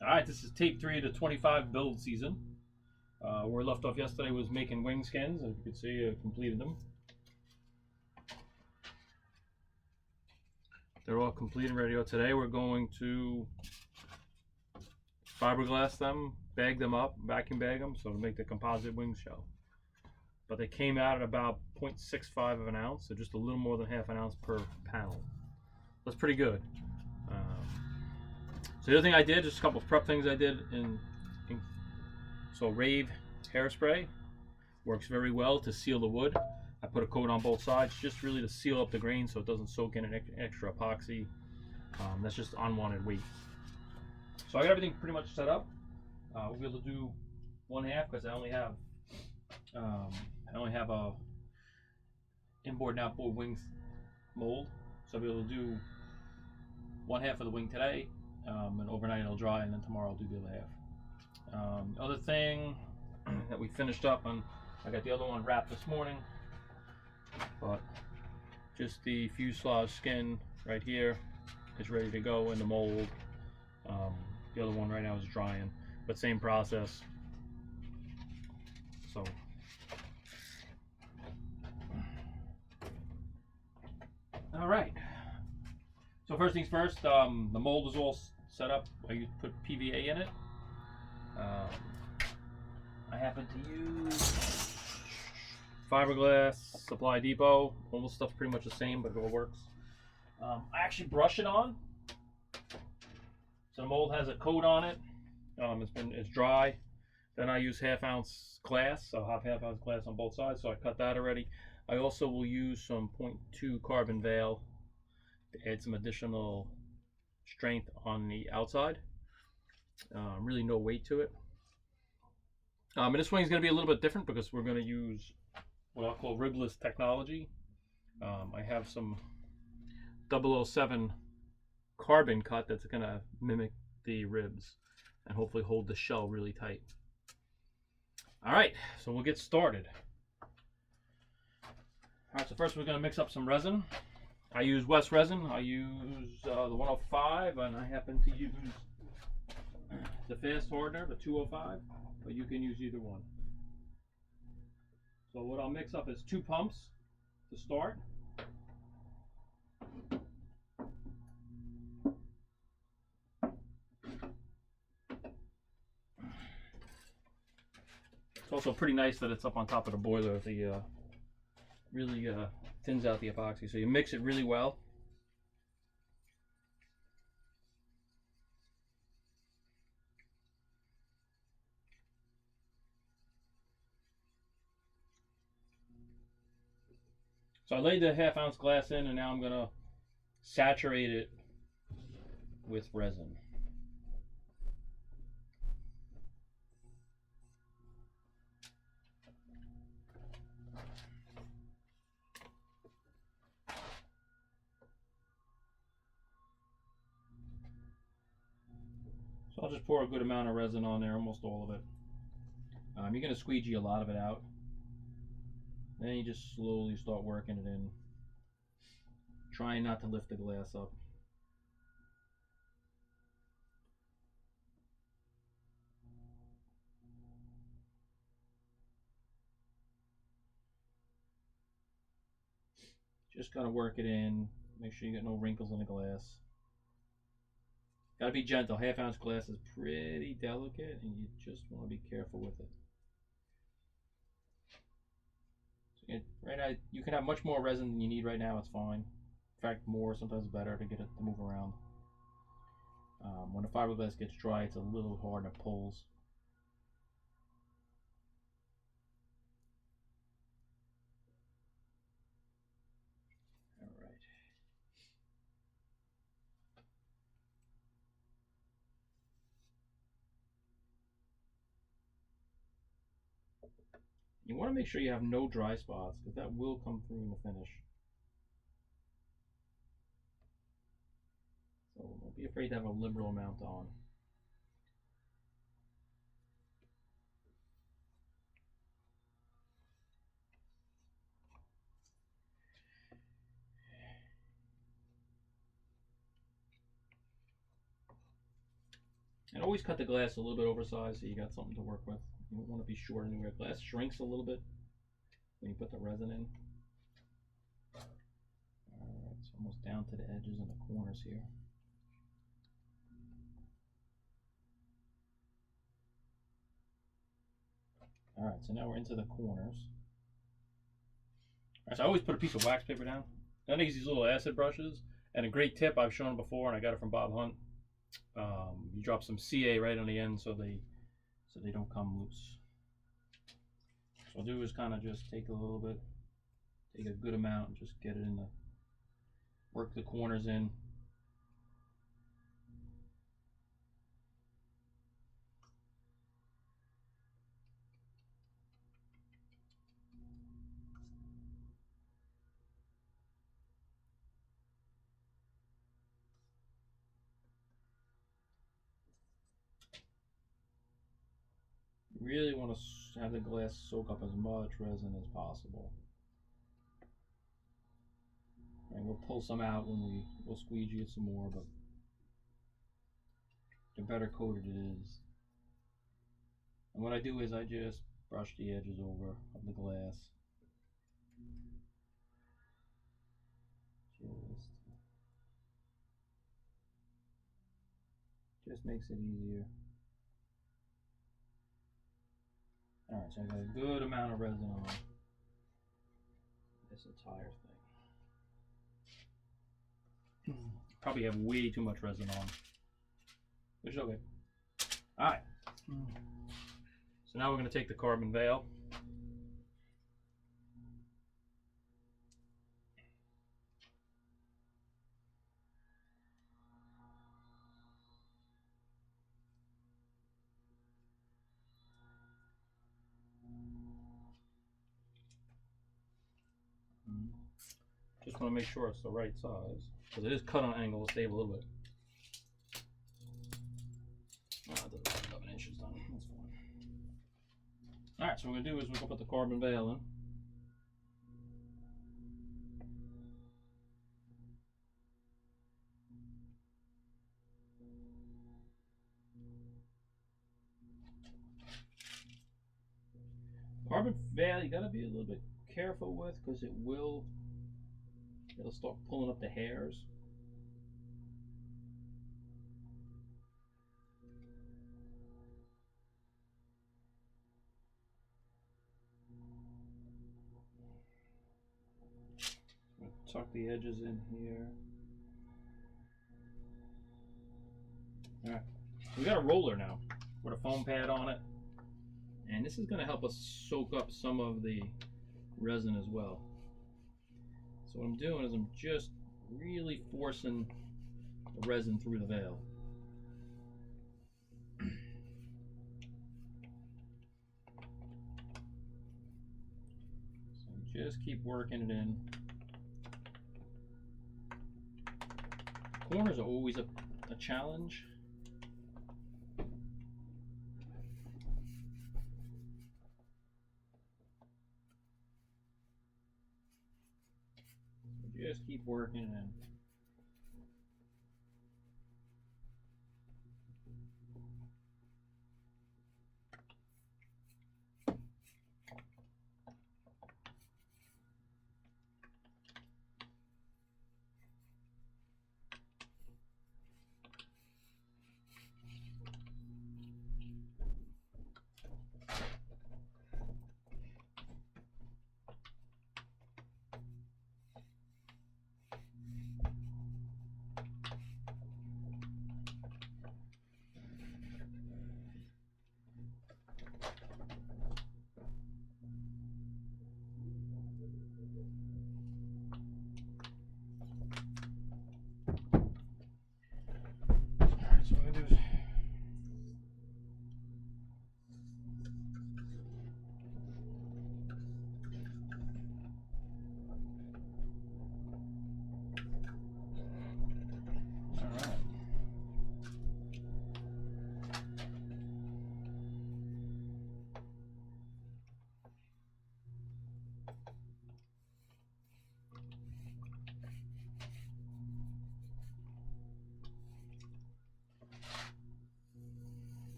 All right, this is tape 3 of the 25 build season. Where we left off yesterday was making wing skins. As you can see, I completed them. They're all complete and ready to go. Today we're going to fiberglass them, bag them up, vacuum bag them, so to make the composite wing shell. But they came out at about 0.65 of an ounce, so just a little more than half an ounce per panel. That's pretty good. So the other thing I did, just a couple of prep things I did so Rave hairspray works very well to seal the wood. I put a coat on both sides just really to seal up the grain so it doesn't soak in an extra epoxy. That's just unwanted weight. So I got everything pretty much set up. We'll be able to do one half because I only have a inboard and outboard wings mold. So I'll be able to do one half of the wing today, and overnight it'll dry, and then tomorrow I'll do the other half. Other thing that we finished up on, I got the other one wrapped this morning, but just the fuselage skin right here is ready to go in the mold. The other one right now is drying, but same process. So all right, so first things first, the mold is all set up. I put PVA in it. I happen to use fiberglass Supply Depot. All the stuff's pretty much the same, but it all works. I actually brush it on. So the mold has a coat on it. It's dry. Then I use half-ounce glass. So I'll have half-ounce glass on both sides. So I cut that already. I also will use some 0.2 carbon veil to add some additional strength on the outside. Really no weight to it. And this wing is going to be a little bit different because we're going to use what I'll call ribless technology. I have some 007 carbon cut that's going to mimic the ribs and hopefully hold the shell really tight. All right, so we'll get started. All right, so first we're going to mix up some resin. I use West resin. I use the 105, and I happen to use the fast hardener, the 205, but you can use either one. So what I'll mix up is 2 pumps to start. It's also pretty nice that it's up on top of the boiler. The really thins out the epoxy. So you mix it really well. So I laid the half-ounce glass in, and now I'm going to saturate it with resin. So I'll just pour a good amount of resin on there, almost all of it. You're going to squeegee a lot of it out. Then you just slowly start working it in. Trying not to lift the glass up. Just kind of work it in. Make sure you get no wrinkles in the glass. Gotta be gentle. Half-ounce glass is pretty delicate, and you just want to be careful with it. Right now, you can have much more resin than you need right now. It's fine. In fact, more sometimes better to get it to move around. When the fiberglass gets dry, it's a little hard and it pulls. All right. You want to make sure you have no dry spots because that will come through in the finish. So don't be afraid to have a liberal amount on. And always cut the glass a little bit oversized so you got something to work with. You don't want to be short anywhere. Glass shrinks a little bit when you put the resin in. Alright, it's almost down to the edges and the corners here. Alright, so now we're into the corners. Alright, so I always put a piece of wax paper down. Then I use these little acid brushes. And a great tip, I've shown before, and I got it from Bob Hunt. You drop some CA right on the end so they don't come loose. So what I'll do is kind of just take a little bit, take a good amount, and just get it in the, work the corners in. You really want to have the glass soak up as much resin as possible. And we'll pull some out when we'll squeegee it some more, but the better coated it is. And what I do is I just brush the edges over of the glass. Just makes it easier. Alright, so I got a good amount of resin on this entire thing. Probably have way too much resin on, which is okay. Alright. So now we're going to take the carbon veil. Just want to make sure it's the right size, because it is cut on an angle to save a little bit. That's 11 inches done. That's fine. Alright, so what we're going to do is we're going to put the carbon veil in. Carbon veil you got to be a little bit careful with, because it'll start pulling up the hairs. Tuck the edges in here. Alright, we got a roller now with a foam pad on it, and this is going to help us soak up some of the resin as well. So what I'm doing is I'm just really forcing the resin through the veil. So just keep working it in. Corners are always a challenge. So just keep working it in.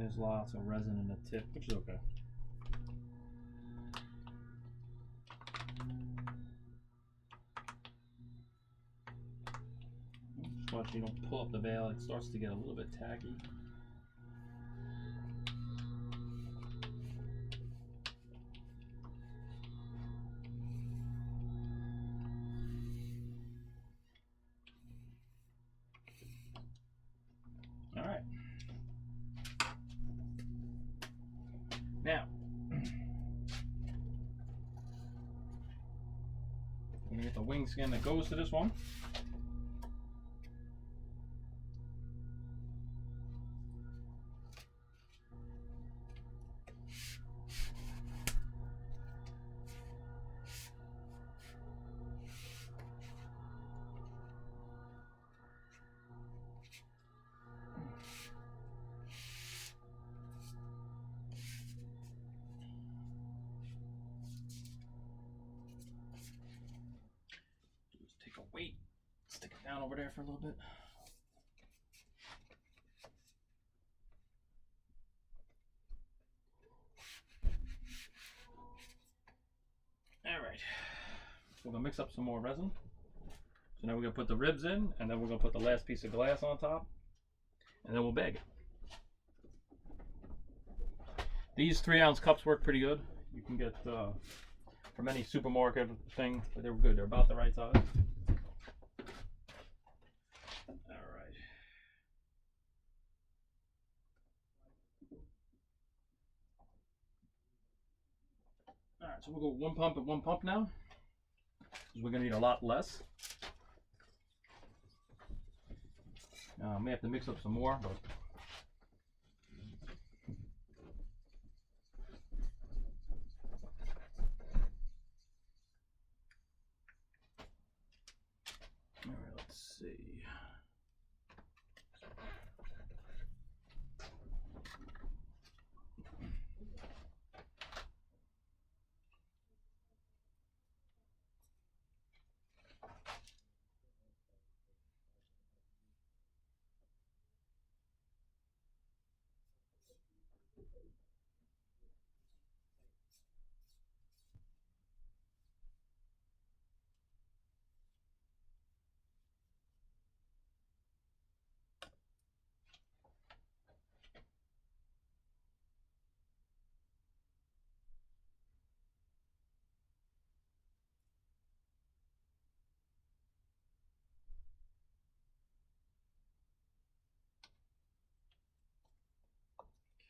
There's lots of resin in the tip, which is okay. Just watch you don't pull up the veil, it starts to get a little bit tacky. Alright. Now, I'm going to get the wing skin that goes to this one. Just take a weight, stick it down over there for a little bit. Alright, so we're going to mix up some more resin. So now we're going to put the ribs in, and then we're going to put the last piece of glass on top, and then we'll bag it. These 3-ounce cups work pretty good. You can get from any supermarket thing, but they're good. They're about the right size. Alright. Alright, so we'll go one pump and one pump now, because we're going to need a lot less. I may have to mix up some more, but alright, let's see.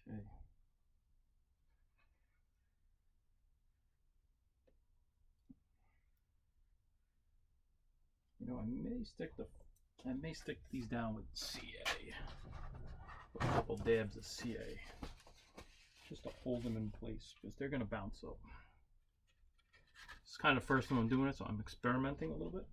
Okay. You know, I may stick these down with CA. A couple dabs of CA. Just to hold them in place, because they're gonna bounce up. It's kind of the first time I'm doing it, so I'm experimenting a little bit.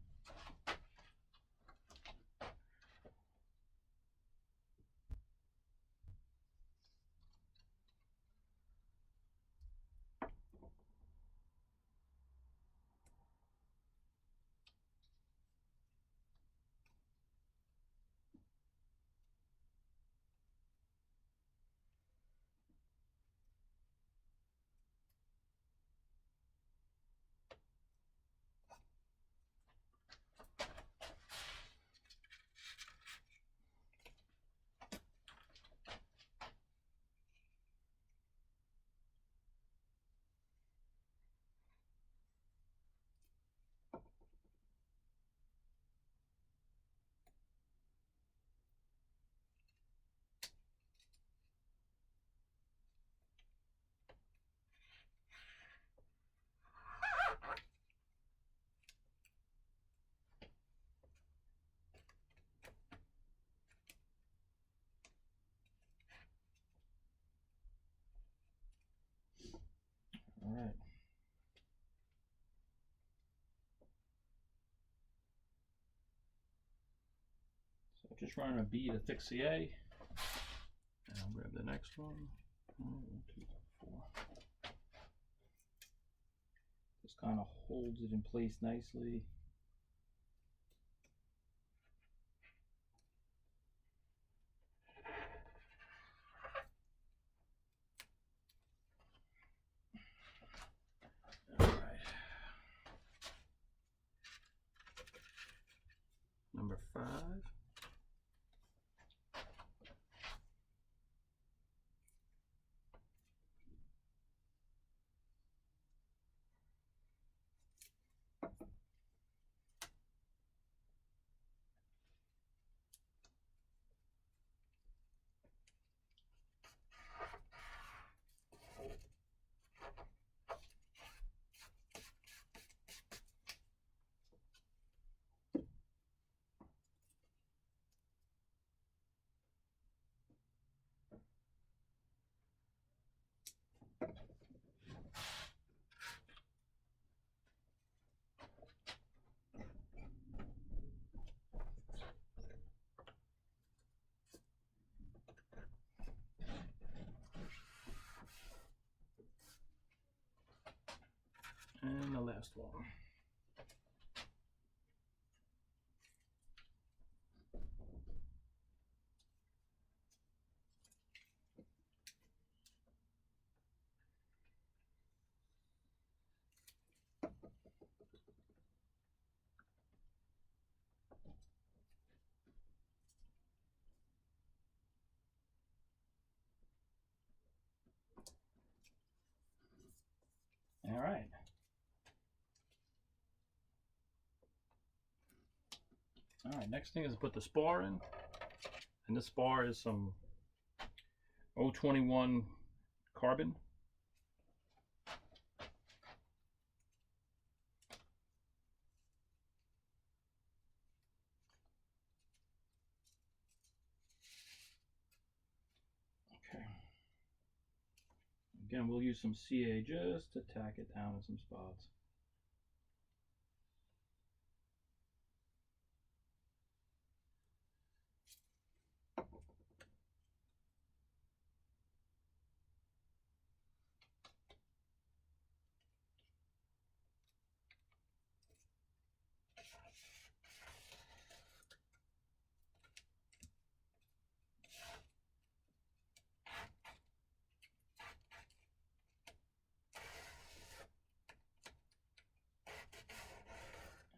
All right. So just running a bead of thick CA, and I'll grab the next one. 1, 2, 4. Just kind of holds it in place nicely. last one. All right. All right, next thing is to put the spar in. And this spar is some 021 carbon. Okay. Again, we'll use some CA just to tack it down in some spots.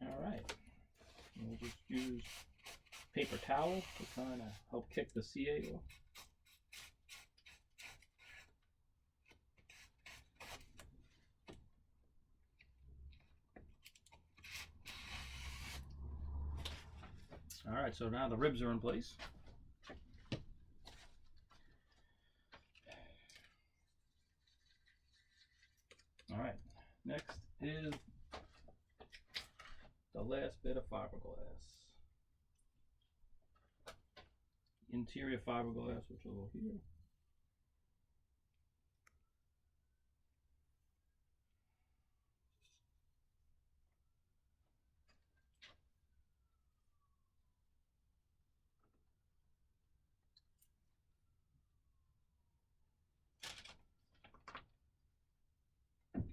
Alright, we'll just use paper towel to kind of help kick the CA off. Alright, so now the ribs are in place. Alright, next is the last bit of fiberglass. Interior fiberglass, which will go here.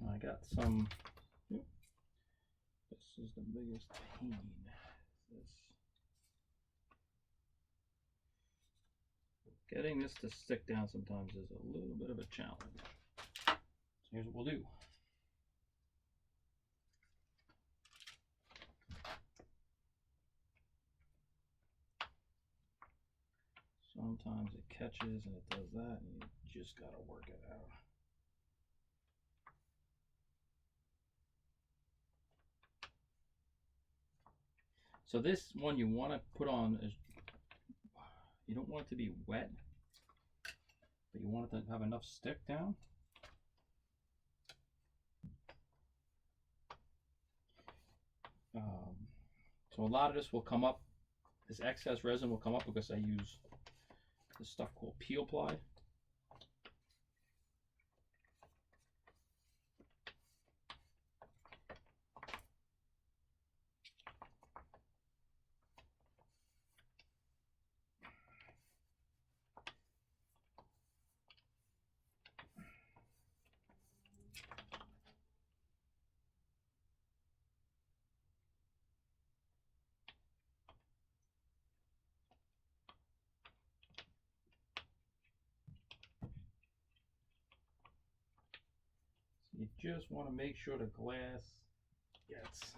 I got some. This is the biggest pain. Getting this to stick down sometimes is a little bit of a challenge. So here's what we'll do. Sometimes it catches and it does that, and you just gotta work it out. So this one you want to put on is, you don't want it to be wet, but you want it to have enough stick down. So a lot of this will come up, this excess resin will come up because I use this stuff called peel ply. You just want to make sure the glass gets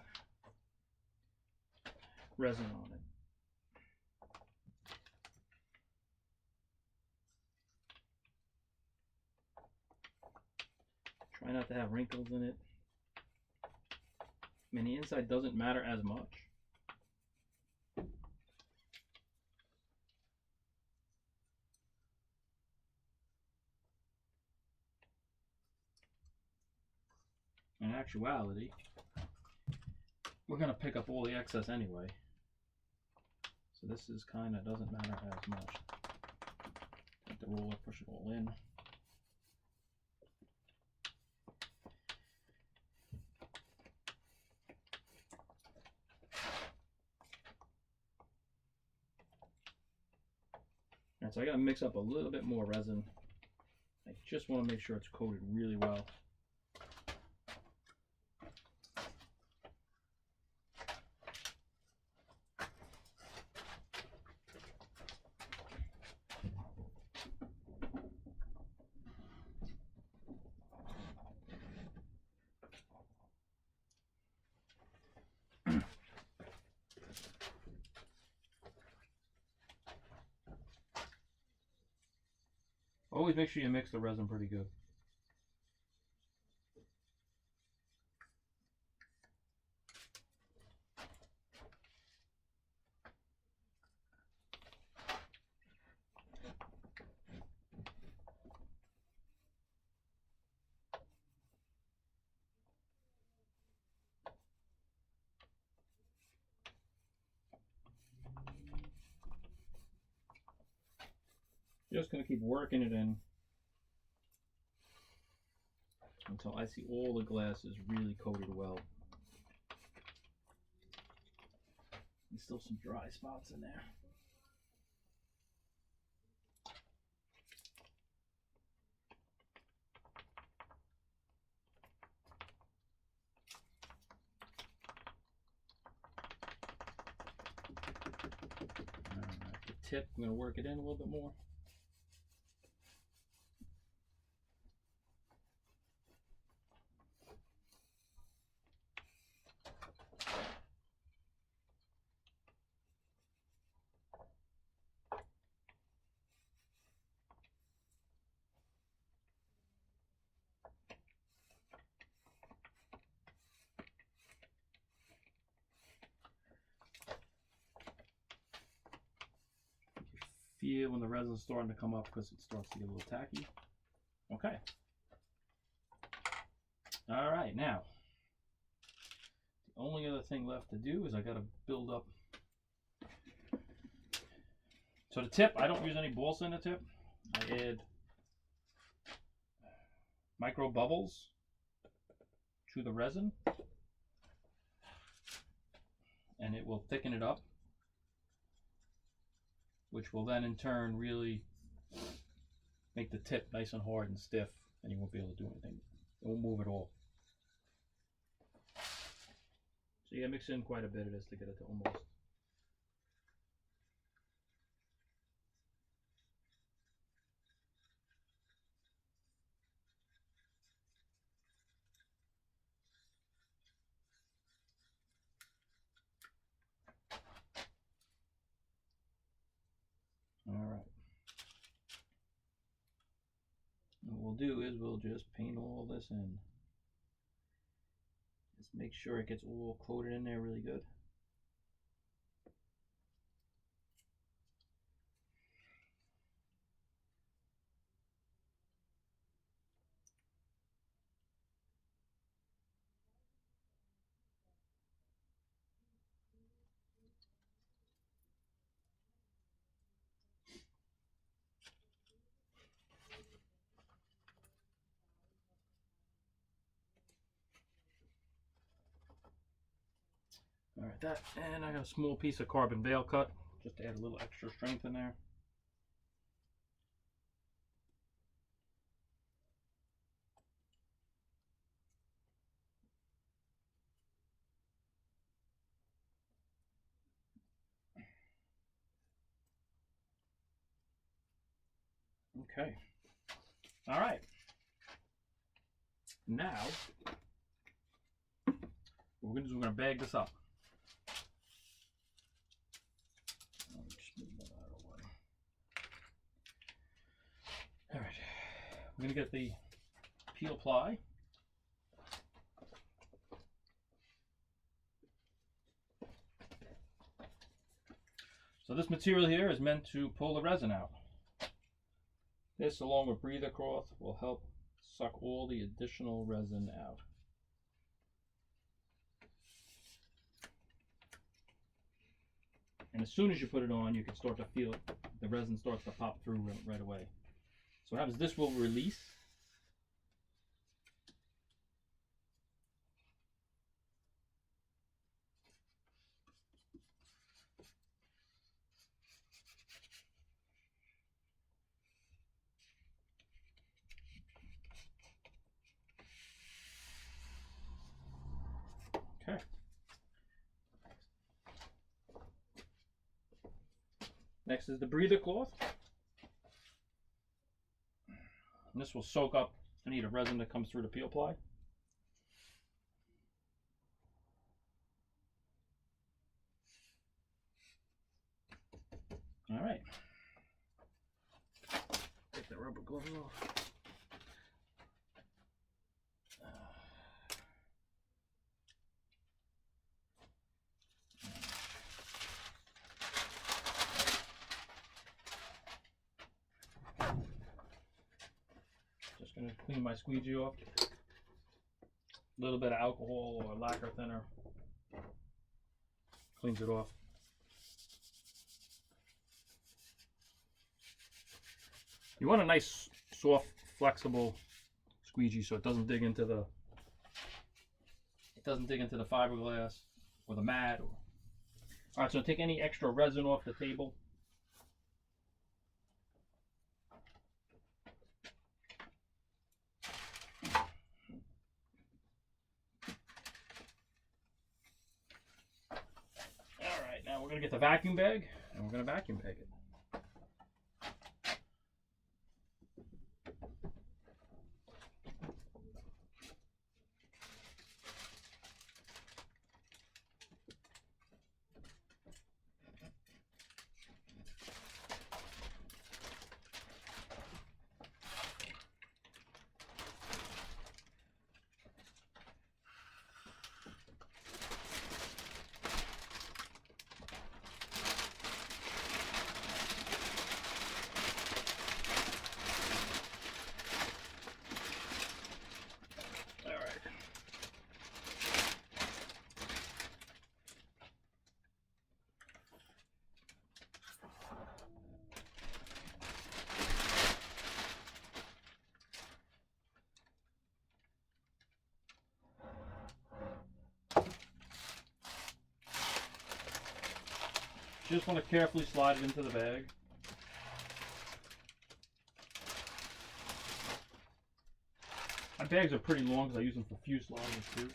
resin on it. Try not to have wrinkles in it. I mean, the inside doesn't matter as much. In actuality, we're going to pick up all the excess anyway. So this is kind of doesn't matter as much. Take the ruler, push it all in. Alright, so I got to mix up a little bit more resin. I just want to make sure it's coated really well. Always make sure you mix the resin pretty good. Just going to keep working it in until I see all the glass is really coated well. There's still some dry spots in there. Alright, the tip, I'm going to work it in a little bit more. Feel when the resin's starting to come up because it starts to get a little tacky. Okay. All right, now the only other thing left to do is I got to build up. So the tip, I don't use any balsa in the tip. I add micro bubbles to the resin, and it will thicken it up, which will then in turn really make the tip nice and hard and stiff, and you won't be able to do anything. It won't move at all. So you gotta mix in quite a bit of this to get it to almost. All right. What we'll do is we'll just paint all this in. Just make sure it gets all coated in there really good. All right, that, and I got a small piece of carbon bale cut just to add a little extra strength in there. Okay. All right. Now, what we're going to do is we're going to bag this up. Just move that out of the way. All right. We're going to get the peel ply. So this material here is meant to pull the resin out. This, along with breather cloth, will help suck all the additional resin out. And as soon as you put it on, you can start to feel it. The resin starts to pop through right away. So what happens, this will release. Okay. Next is the breather cloth. And this will soak up any of the resin that comes through the peel ply. All right. Get the rubber gloves off. Just gonna clean my squeegee off. A little bit of alcohol or lacquer thinner cleans it off. You want a nice, soft, flexible squeegee so it doesn't dig into the fiberglass or the mat. All right, so take any extra resin off the table. All right, now we're gonna get the vacuum bag and we're gonna vacuum bag it. Just want to carefully slide it into the bag. My bags are pretty long because I use them for fuselage too.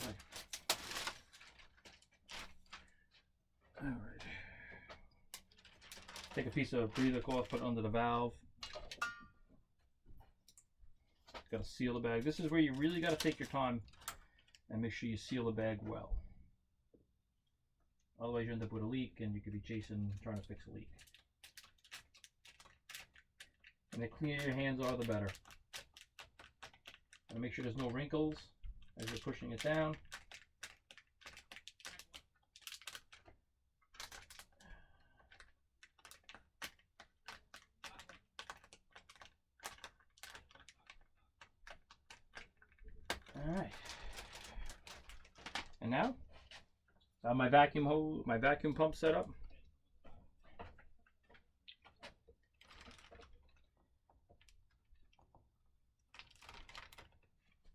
Okay. All right. Take a piece of breather cloth, put it under the valve. Got to seal the bag. This is where you really got to take your time and make sure you seal the bag well. Otherwise you end up with a leak and you could be trying to fix a leak. And the cleaner your hands are, the better. And make sure there's no wrinkles as you're pushing it down. Alright. And now, I have my vacuum pump set up.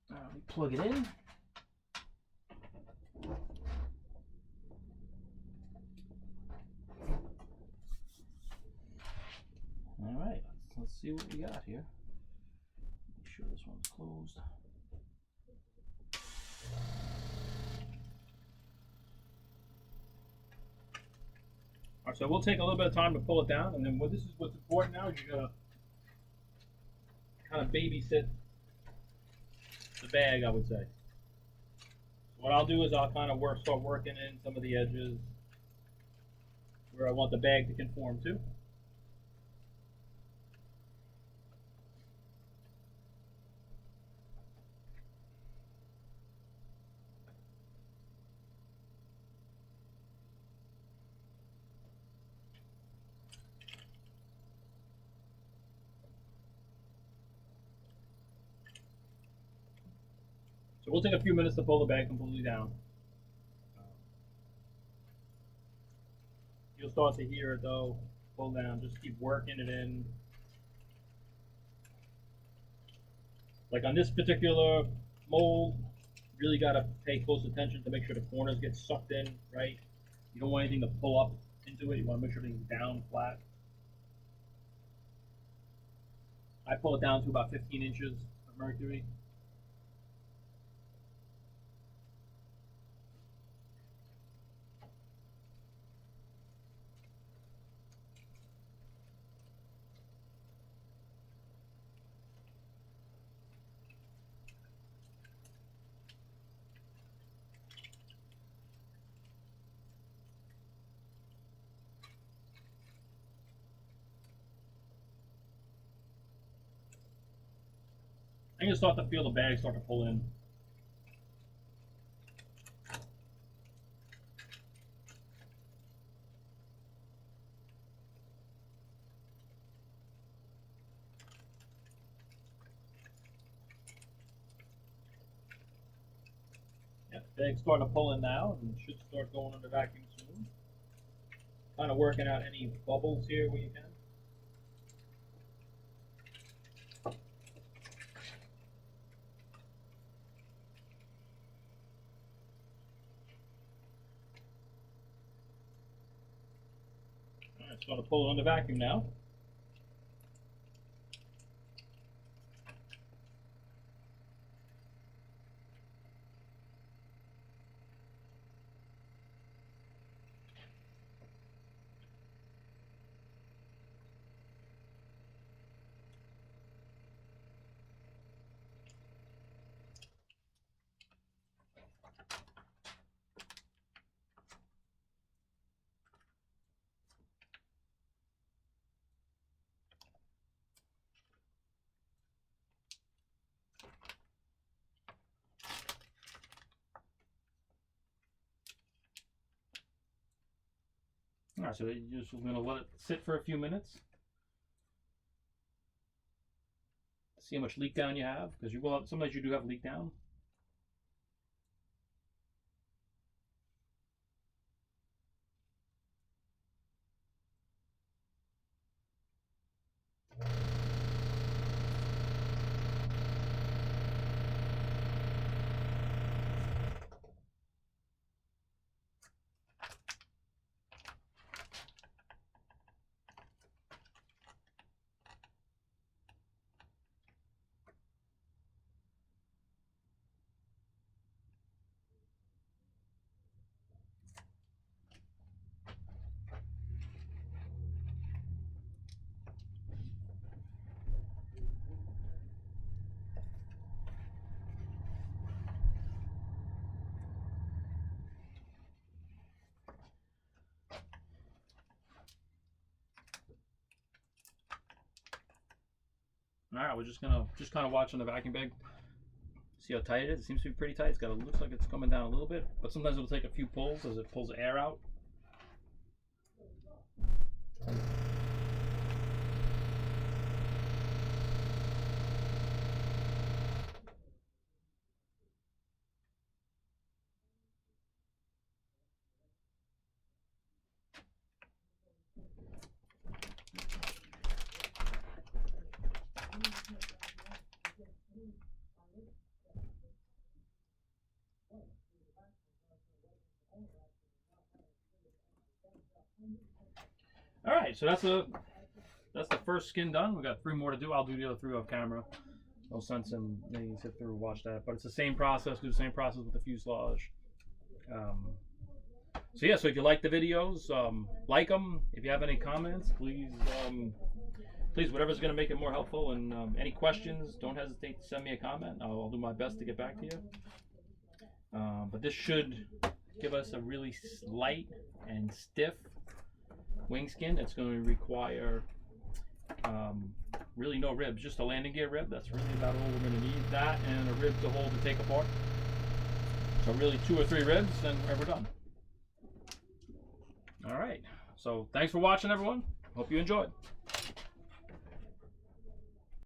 We plug it in. Alright, let's see what we got here. Make sure this one's closed. Alright, so we'll take a little bit of time to pull it down, and then what's important now is you gotta kind of babysit the bag, I would say. So what I'll do is I'll kind of start working in some of the edges where I want the bag to conform to. So we'll take a few minutes to pull the bag completely down. You'll start to hear it though, pull down, just keep working it in. Like on this particular mold, really got to pay close attention to make sure the corners get sucked in, right? You don't want anything to pull up into it, you want to make sure everything's down flat. I pull it down to about 15 inches of mercury. And you start to feel the bag start to pull in. Yeah, the bag's starting to pull in now, and should start going under vacuum soon. Kind of working out any bubbles here where you can. Alright, starting to pull it under vacuum now. Alright, so you're just going to let it sit for a few minutes. See how much leak down you have, because you will. Sometimes you do have leak down. Alright, we're just kind of watching the vacuum bag. See how tight it is? It seems to be pretty tight. It's got looks like it's coming down a little bit, but sometimes it'll take a few pulls as it pulls the air out. All right, so that's the first skin done. We got 3 more to do. I'll do the other 3 off camera. No sense in me sit through and watch that, but it's the same process. Do the same process with the fuselage. So yeah, so if you like the videos, like them. If you have any comments, please, please whatever's going to make it more helpful. And any questions, don't hesitate to send me a comment. I'll do my best to get back to you. But this should give us a really light and stiff wing skin. It's going to require really no ribs, just a landing gear rib. That's really about all we're going to need. That and a rib to hold to take apart. So really 2 or 3 ribs and we're done. All right, so thanks for watching, everyone. Hope you enjoyed.